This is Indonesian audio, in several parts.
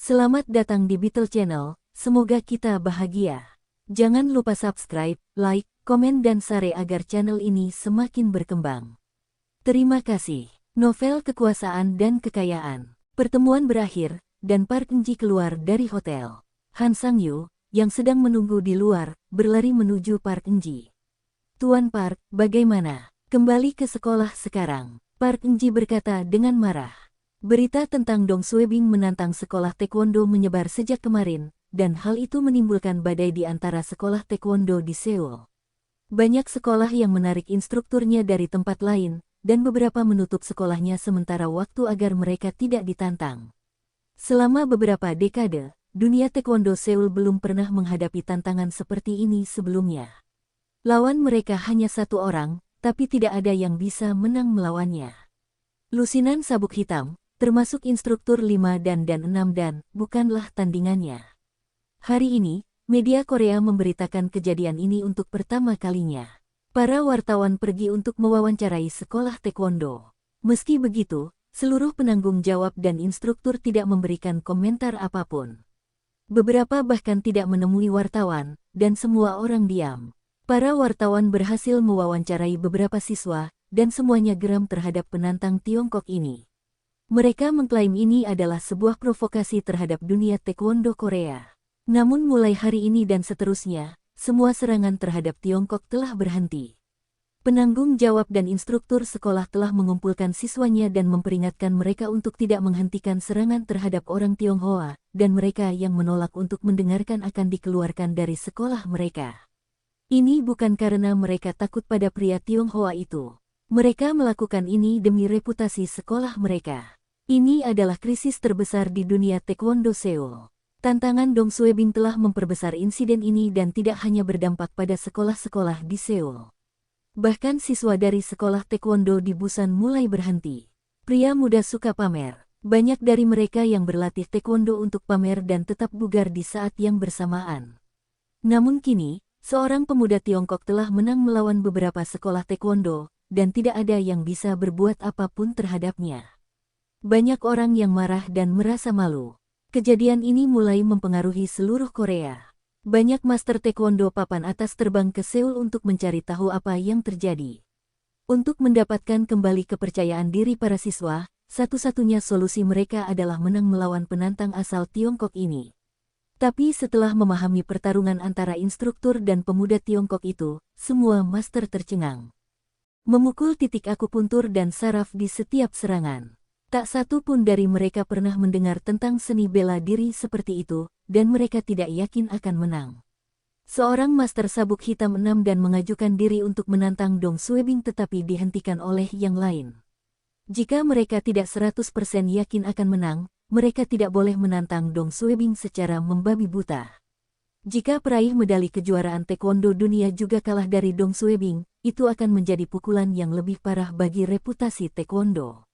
Selamat datang di Beetle Channel, semoga kita bahagia. Jangan lupa subscribe, like, komen dan share agar channel ini semakin berkembang. Terima kasih. Novel Kekuasaan dan Kekayaan. Pertemuan berakhir, dan Park Eun-ji keluar dari hotel. Han Sang-yu, yang sedang menunggu di luar, berlari menuju Park Eun-ji. Tuan Park, bagaimana? Kembali ke sekolah sekarang. Park Eun-ji berkata dengan marah. Berita tentang Dong Suebing menantang sekolah taekwondo menyebar sejak kemarin, dan hal itu menimbulkan badai di antara sekolah taekwondo di Seoul. Banyak sekolah yang menarik instrukturnya dari tempat lain, dan beberapa menutup sekolahnya sementara waktu agar mereka tidak ditantang. Selama beberapa dekade, dunia taekwondo Seoul belum pernah menghadapi tantangan seperti ini sebelumnya. Lawan mereka hanya satu orang, tapi tidak ada yang bisa menang melawannya. Lusinan Sabuk Hitam, termasuk instruktur 5 dan 6 dan, bukanlah tandingannya. Hari ini, media Korea memberitakan kejadian ini untuk pertama kalinya. Para wartawan pergi untuk mewawancarai sekolah taekwondo. Meski begitu, seluruh penanggung jawab dan instruktur tidak memberikan komentar apapun. Beberapa bahkan tidak menemui wartawan, dan semua orang diam. Para wartawan berhasil mewawancarai beberapa siswa, dan semuanya geram terhadap penantang Tiongkok ini. Mereka mengklaim ini adalah sebuah provokasi terhadap dunia taekwondo Korea. Namun mulai hari ini dan seterusnya, semua serangan terhadap Tiongkok telah berhenti. Penanggung jawab dan instruktur sekolah telah mengumpulkan siswanya dan memperingatkan mereka untuk tidak menghentikan serangan terhadap orang Tionghoa, dan mereka yang menolak untuk mendengarkan akan dikeluarkan dari sekolah mereka. Ini bukan karena mereka takut pada pria Tionghoa itu. Mereka melakukan ini demi reputasi sekolah mereka. Ini adalah krisis terbesar di dunia taekwondo Seoul. Tantangan Dong Suebing telah memperbesar insiden ini dan tidak hanya berdampak pada sekolah-sekolah di Seoul. Bahkan siswa dari sekolah taekwondo di Busan mulai berhenti. Pria muda suka pamer. Banyak dari mereka yang berlatih taekwondo untuk pamer dan tetap bugar di saat yang bersamaan. Namun kini, seorang pemuda Tiongkok telah menang melawan beberapa sekolah taekwondo, dan tidak ada yang bisa berbuat apapun terhadapnya. Banyak orang yang marah dan merasa malu. Kejadian ini mulai mempengaruhi seluruh Korea. Banyak master taekwondo papan atas terbang ke Seoul untuk mencari tahu apa yang terjadi. Untuk mendapatkan kembali kepercayaan diri para siswa, satu-satunya solusi mereka adalah menang melawan penantang asal Tiongkok ini. Tapi setelah memahami pertarungan antara instruktur dan pemuda Tiongkok itu, semua master tercengang. Memukul titik akupuntur dan saraf di setiap serangan. Tak satu pun dari mereka pernah mendengar tentang seni bela diri seperti itu, dan mereka tidak yakin akan menang. Seorang master sabuk hitam 6 dan mengajukan diri untuk menantang Dong Suebing tetapi dihentikan oleh yang lain. Jika mereka tidak 100% yakin akan menang, mereka tidak boleh menantang Dong Suebing secara membabi buta. Jika peraih medali kejuaraan taekwondo dunia juga kalah dari Dong Suebing, itu akan menjadi pukulan yang lebih parah bagi reputasi taekwondo.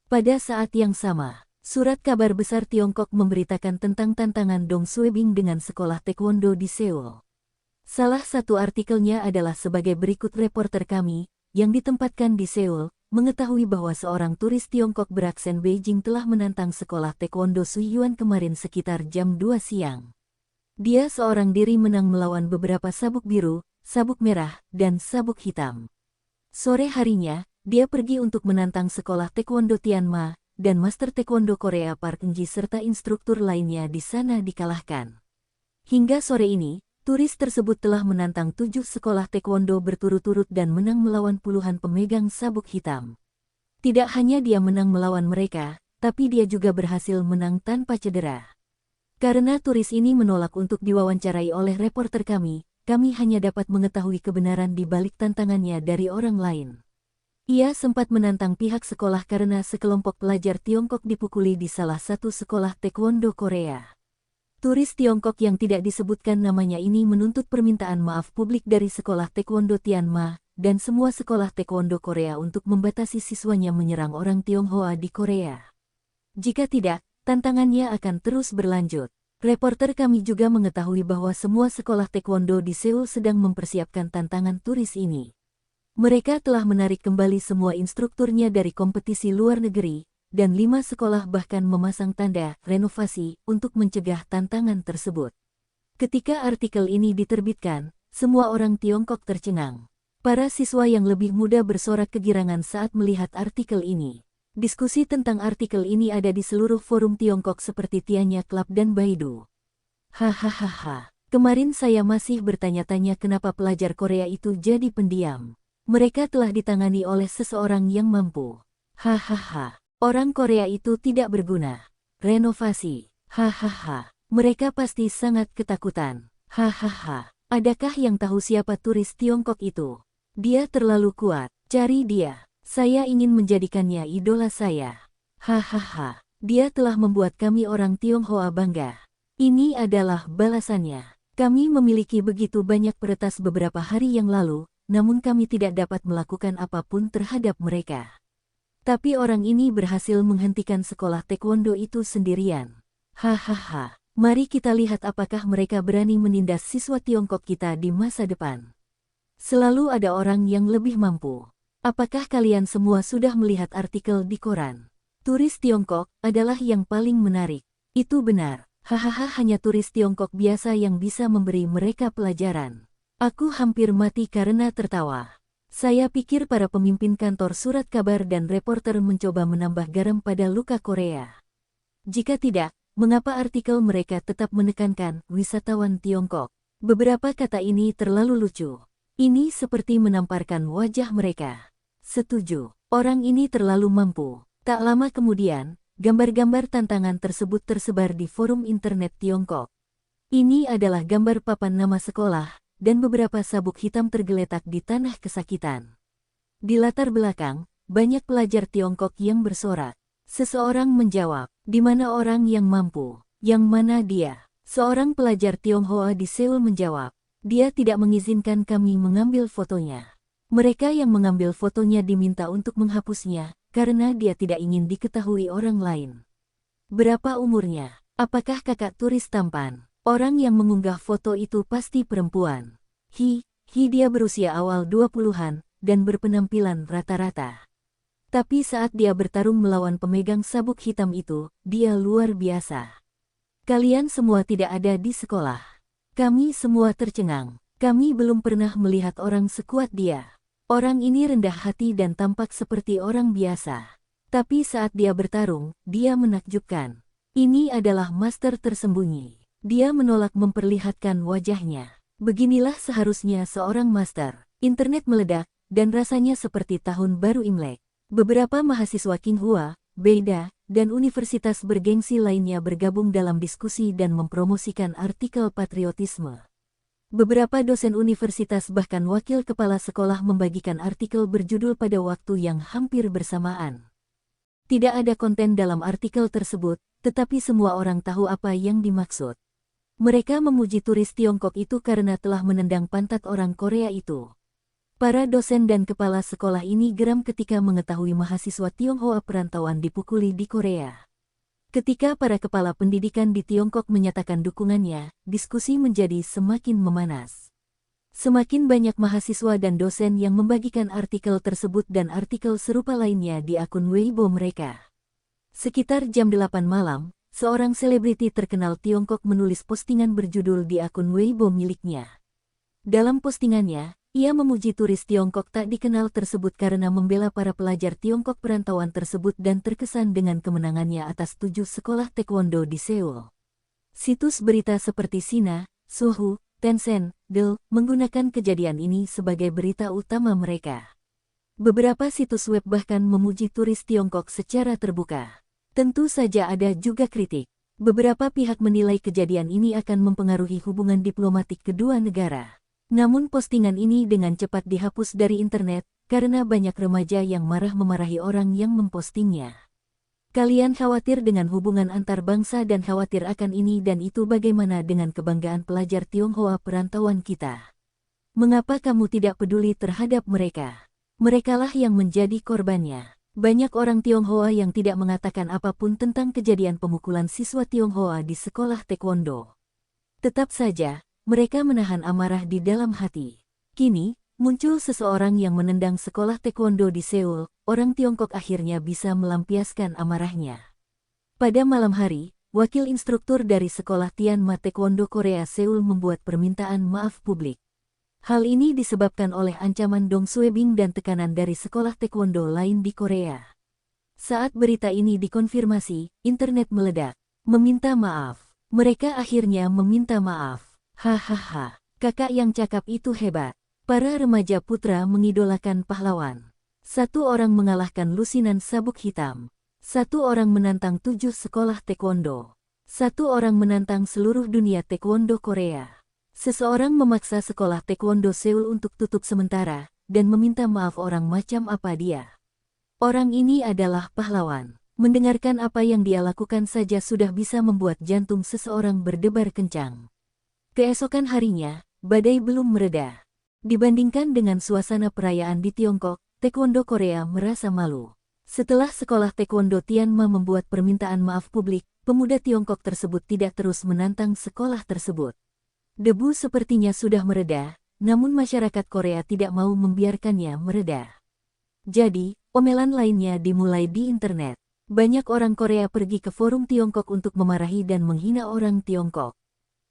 Pada saat yang sama, surat kabar besar Tiongkok memberitakan tentang tantangan Dong Suebing dengan sekolah taekwondo di Seoul. Salah satu artikelnya adalah sebagai berikut: reporter kami, yang ditempatkan di Seoul, mengetahui bahwa seorang turis Tiongkok beraksen Beijing telah menantang sekolah taekwondo Suyuan kemarin sekitar jam 2 siang. Dia seorang diri menang melawan beberapa sabuk biru, sabuk merah, dan sabuk hitam. Sore harinya, dia pergi untuk menantang sekolah taekwondo Tianma, dan master taekwondo Korea Park Eun-ji serta instruktur lainnya di sana dikalahkan. Hingga sore ini, turis tersebut telah menantang 7 sekolah taekwondo berturut-turut dan menang melawan puluhan pemegang sabuk hitam. Tidak hanya dia menang melawan mereka, tapi dia juga berhasil menang tanpa cedera. Karena turis ini menolak untuk diwawancarai oleh reporter kami hanya dapat mengetahui kebenaran di balik tantangannya dari orang lain. Ia sempat menantang pihak sekolah karena sekelompok pelajar Tiongkok dipukuli di salah satu sekolah taekwondo Korea. Turis Tiongkok yang tidak disebutkan namanya ini menuntut permintaan maaf publik dari sekolah taekwondo Tianma, dan semua sekolah taekwondo Korea untuk membatasi siswanya menyerang orang Tionghoa di Korea. Jika tidak, tantangannya akan terus berlanjut. Reporter kami juga mengetahui bahwa semua sekolah taekwondo di Seoul sedang mempersiapkan tantangan turis ini. Mereka telah menarik kembali semua instrukturnya dari kompetisi luar negeri, dan 5 sekolah bahkan memasang tanda renovasi untuk mencegah tantangan tersebut. Ketika artikel ini diterbitkan, semua orang Tiongkok tercengang. Para siswa yang lebih muda bersorak kegirangan saat melihat artikel ini. Diskusi tentang artikel ini ada di seluruh forum Tiongkok seperti Tianya Club dan Baidu. Hahaha, kemarin saya masih bertanya-tanya kenapa pelajar Korea itu jadi pendiam. Mereka telah ditangani oleh seseorang yang mampu. Hahaha, orang Korea itu tidak berguna. Renovasi, hahaha, mereka pasti sangat ketakutan. Hahaha, adakah yang tahu siapa turis Tiongkok itu? Dia terlalu kuat, cari dia. Saya ingin menjadikannya idola saya. Hahaha, dia telah membuat kami orang Tionghoa bangga. Ini adalah balasannya. Kami memiliki begitu banyak peretas beberapa hari yang lalu, namun kami tidak dapat melakukan apapun terhadap mereka. Tapi orang ini berhasil menghentikan sekolah taekwondo itu sendirian. Hahaha, mari kita lihat apakah mereka berani menindas siswa Tiongkok kita di masa depan. Selalu ada orang yang lebih mampu. Apakah kalian semua sudah melihat artikel di koran? Turis Tiongkok adalah yang paling menarik. Itu benar. Hahaha, hanya turis Tiongkok biasa yang bisa memberi mereka pelajaran. Aku hampir mati karena tertawa. Saya pikir para pemimpin kantor surat kabar dan reporter mencoba menambah garam pada luka Korea. Jika tidak, mengapa artikel mereka tetap menekankan wisatawan Tiongkok? Beberapa kata ini terlalu lucu. Ini seperti menamparkan wajah mereka. Setuju, orang ini terlalu mampu. Tak lama kemudian, gambar-gambar tantangan tersebut tersebar di forum internet Tiongkok. Ini adalah gambar papan nama sekolah, dan beberapa sabuk hitam tergeletak di tanah kesakitan. Di latar belakang, banyak pelajar Tiongkok yang bersorak. Seseorang menjawab, di mana orang yang mampu? Yang mana dia? Seorang pelajar Tionghoa di Seoul menjawab, dia tidak mengizinkan kami mengambil fotonya. Mereka yang mengambil fotonya diminta untuk menghapusnya, karena dia tidak ingin diketahui orang lain. Berapa umurnya? Apakah kakak turis tampan? Orang yang mengunggah foto itu pasti perempuan. Dia berusia awal 20-an, dan berpenampilan rata-rata. Tapi saat dia bertarung melawan pemegang sabuk hitam itu, dia luar biasa. Kalian semua tidak ada di sekolah. Kami semua tercengang. Kami belum pernah melihat orang sekuat dia. Orang ini rendah hati dan tampak seperti orang biasa. Tapi saat dia bertarung, dia menakjubkan. Ini adalah master tersembunyi. Dia menolak memperlihatkan wajahnya. Beginilah seharusnya seorang master. Internet meledak, dan rasanya seperti tahun baru Imlek. Beberapa mahasiswa Tsinghua, Beida, dan universitas bergengsi lainnya bergabung dalam diskusi dan mempromosikan artikel patriotisme. Beberapa dosen universitas bahkan wakil kepala sekolah membagikan artikel berjudul pada waktu yang hampir bersamaan. Tidak ada konten dalam artikel tersebut, tetapi semua orang tahu apa yang dimaksud. Mereka memuji turis Tiongkok itu karena telah menendang pantat orang Korea itu. Para dosen dan kepala sekolah ini geram ketika mengetahui mahasiswa Tionghoa perantauan dipukuli di Korea. Ketika para kepala pendidikan di Tiongkok menyatakan dukungannya, diskusi menjadi semakin memanas. Semakin banyak mahasiswa dan dosen yang membagikan artikel tersebut dan artikel serupa lainnya di akun Weibo mereka. Sekitar jam 8 malam, seorang selebriti terkenal Tiongkok menulis postingan berjudul di akun Weibo miliknya. Dalam postingannya, ia memuji turis Tiongkok tak dikenal tersebut karena membela para pelajar Tiongkok perantauan tersebut dan terkesan dengan kemenangannya atas 7 sekolah taekwondo di Seoul. Situs berita seperti Sina, Sohu, Tencent, Del, menggunakan kejadian ini sebagai berita utama mereka. Beberapa situs web bahkan memuji turis Tiongkok secara terbuka. Tentu saja ada juga kritik. Beberapa pihak menilai kejadian ini akan mempengaruhi hubungan diplomatik kedua negara. Namun postingan ini dengan cepat dihapus dari internet, karena banyak remaja yang marah memarahi orang yang mempostingnya. Kalian khawatir dengan hubungan antar bangsa dan khawatir akan ini dan itu, bagaimana dengan kebanggaan pelajar Tionghoa perantauan kita? Mengapa kamu tidak peduli terhadap mereka? Merekalah yang menjadi korbannya. Banyak orang Tionghoa yang tidak mengatakan apapun tentang kejadian pemukulan siswa Tionghoa di sekolah taekwondo. Tetap saja, mereka menahan amarah di dalam hati. Kini, muncul seseorang yang menendang sekolah taekwondo di Seoul, orang Tiongkok akhirnya bisa melampiaskan amarahnya. Pada malam hari, wakil instruktur dari sekolah Tianma Taekwondo Korea Seoul membuat permintaan maaf publik. Hal ini disebabkan oleh ancaman Dong Suebing dan tekanan dari sekolah taekwondo lain di Korea. Saat berita ini dikonfirmasi, internet meledak. Meminta maaf. Mereka akhirnya meminta maaf. Hahaha, kakak yang cakap itu hebat. Para remaja putra mengidolakan pahlawan. Satu orang mengalahkan lusinan sabuk hitam. Satu orang menantang 7 sekolah taekwondo. Satu orang menantang seluruh dunia taekwondo Korea. Seseorang memaksa sekolah taekwondo Seoul untuk tutup sementara, dan meminta maaf orang macam apa dia. Orang ini adalah pahlawan. Mendengarkan apa yang dia lakukan saja sudah bisa membuat jantung seseorang berdebar kencang. Keesokan harinya, badai belum mereda. Dibandingkan dengan suasana perayaan di Tiongkok, taekwondo Korea merasa malu. Setelah sekolah taekwondo Tianma membuat permintaan maaf publik, pemuda Tiongkok tersebut tidak terus menantang sekolah tersebut. Debu sepertinya sudah mereda, namun masyarakat Korea tidak mau membiarkannya mereda. Jadi, omelan lainnya dimulai di internet. Banyak orang Korea pergi ke forum Tiongkok untuk memarahi dan menghina orang Tiongkok.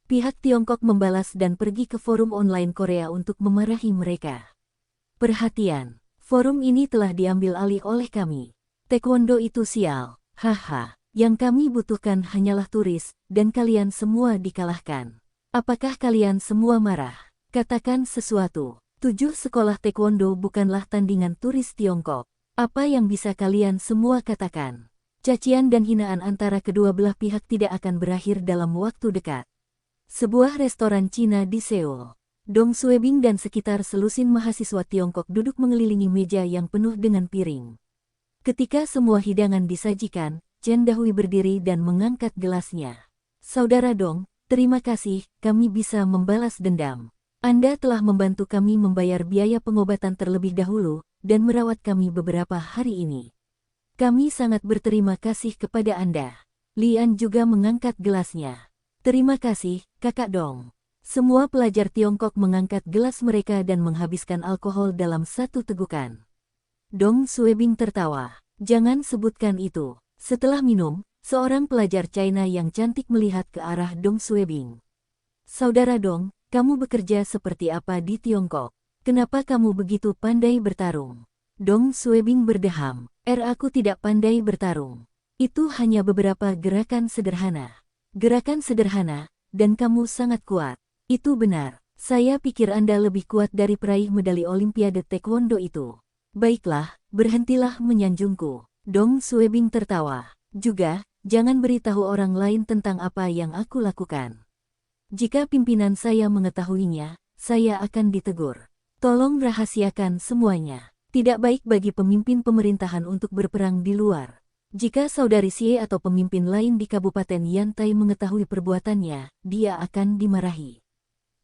Pihak Tiongkok membalas dan pergi ke forum online Korea untuk memarahi mereka. Perhatian, forum ini telah diambil alih oleh kami. Taekwondo itu sial, haha. Yang kami butuhkan hanyalah turis, dan kalian semua dikalahkan. Apakah kalian semua marah? Katakan sesuatu. 7 sekolah taekwondo bukanlah tandingan turis Tiongkok. Apa yang bisa kalian semua katakan? Cacian dan hinaan antara kedua belah pihak tidak akan berakhir dalam waktu dekat. Sebuah restoran Cina di Seoul. Dong Suebing dan sekitar selusin mahasiswa Tiongkok duduk mengelilingi meja yang penuh dengan piring. Ketika semua hidangan disajikan, Chen Dahui berdiri dan mengangkat gelasnya. Saudara Dong, terima kasih, kami bisa membalas dendam. Anda telah membantu kami membayar biaya pengobatan terlebih dahulu, dan merawat kami beberapa hari ini. Kami sangat berterima kasih kepada Anda. Lian juga mengangkat gelasnya. Terima kasih, Kakak Dong. Semua pelajar Tiongkok mengangkat gelas mereka dan menghabiskan alkohol dalam satu tegukan. Dong Suebing tertawa. Jangan sebutkan itu. Setelah minum, seorang pelajar China yang cantik melihat ke arah Dong Suebing. Saudara Dong, kamu bekerja seperti apa di Tiongkok? Kenapa kamu begitu pandai bertarung? Dong Suebing berdeham. Aku tidak pandai bertarung. Itu hanya beberapa gerakan sederhana. Gerakan sederhana, dan kamu sangat kuat. Itu benar. Saya pikir Anda lebih kuat dari peraih medali Olimpiade Taekwondo itu. Baiklah, berhentilah menyanjungku. Dong Suebing tertawa. Juga, jangan beritahu orang lain tentang apa yang aku lakukan. Jika pimpinan saya mengetahuinya, saya akan ditegur. Tolong rahasiakan semuanya. Tidak baik bagi pemimpin pemerintahan untuk berperang di luar. Jika saudari Xie atau pemimpin lain di Kabupaten Yantai mengetahui perbuatannya, dia akan dimarahi.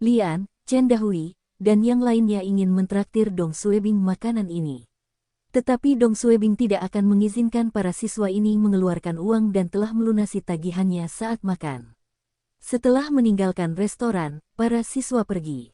Lian, Chen Dahui, dan yang lainnya ingin mentraktir Dong Suebing makanan ini. Tetapi Dong Suebing tidak akan mengizinkan para siswa ini mengeluarkan uang dan telah melunasi tagihannya saat makan. Setelah meninggalkan restoran, para siswa pergi.